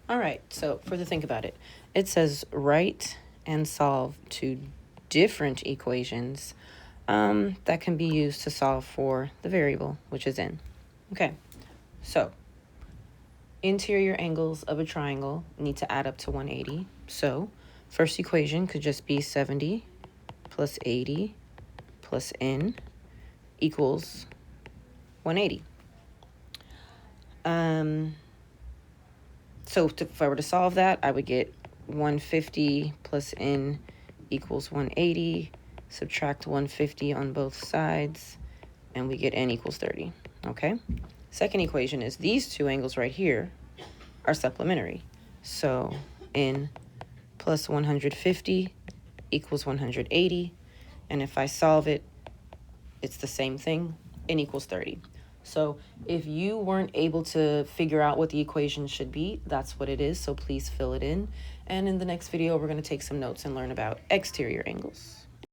All right, so for the think about it, it says write and solve two different equations that can be used to solve for the variable, which is n. Okay, so interior angles of a triangle need to add up to 180. So first equation could just be 70 plus 80 plus n equals 180. So if I were to solve that, I would get 150 plus n equals 180. Subtract 150 on both sides, and we get n equals 30. Okay? Second equation is these two angles right here are supplementary. So n plus 150 equals 180. And if I solve it, it's the same thing. N equals 30. So if you weren't able to figure out what the equation should be, that's what it is. So please fill it in. And in the next video, we're going to take some notes and learn about exterior angles.